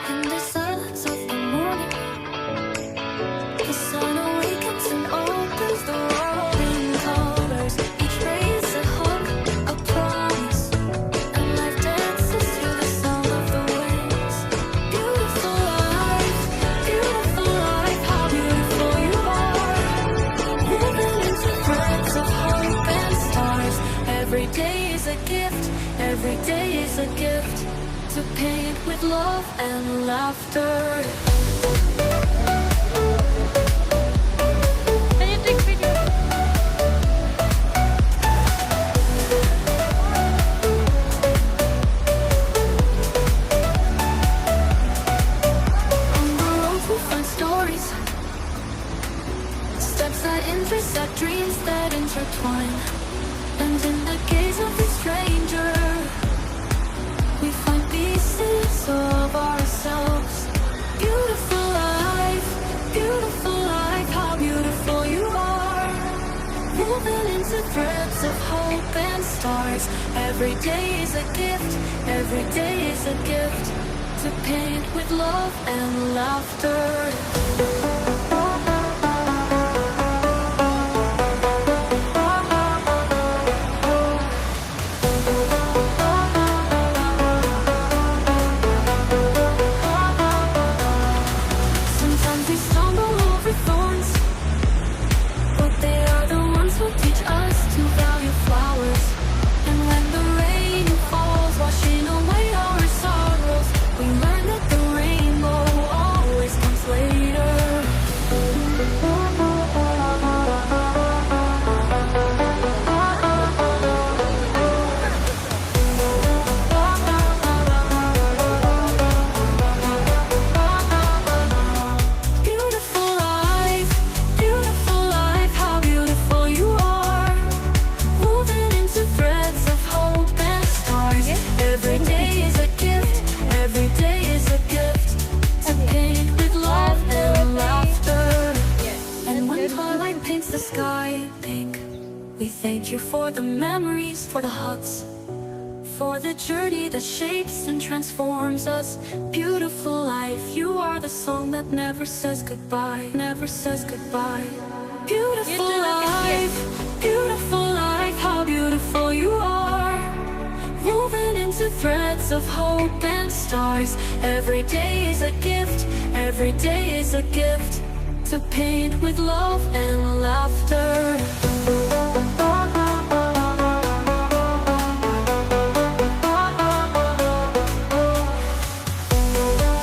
In the silence of the morning, the sun awakens and opens the world in colors. Each ray is a hope, a promise, and life dances through the sound of the waves. Beautiful life, how beautiful you are. Woven into threads of hope and stars. Every day is a gift, every day is a gift, to paint with love and laughter. Can you take video? On the road we find stories, steps that intersect, dreams that intertwine. And in the gaze of the stranger, we find pieces of ourselves. Beautiful life, how beautiful you are. Woven into threads of hope and stars. Every day is a gift, every day is a gift, to paint with love and laughter. Sometimes we stumble over thorns, but they are the ones who teach us to value flowers. And when the rain falls, washing away our sorrows, we learn that the rainbow always comes later. Beautiful life, how beautiful you are. Woven into threads of hope and stars. Every day is a gift, every day is a gift, to paint with love and laughter. And when twilight paints the sky pink, we thank you for the memories, for the hugs, for the journey that shapes and transforms us. Beautiful life, you are the song that never says goodbye, never says goodbye. Beautiful life, how beautiful you are. Woven into threads of hope and stars. Every day is a gift, every day is a gift, to paint with love and laughter.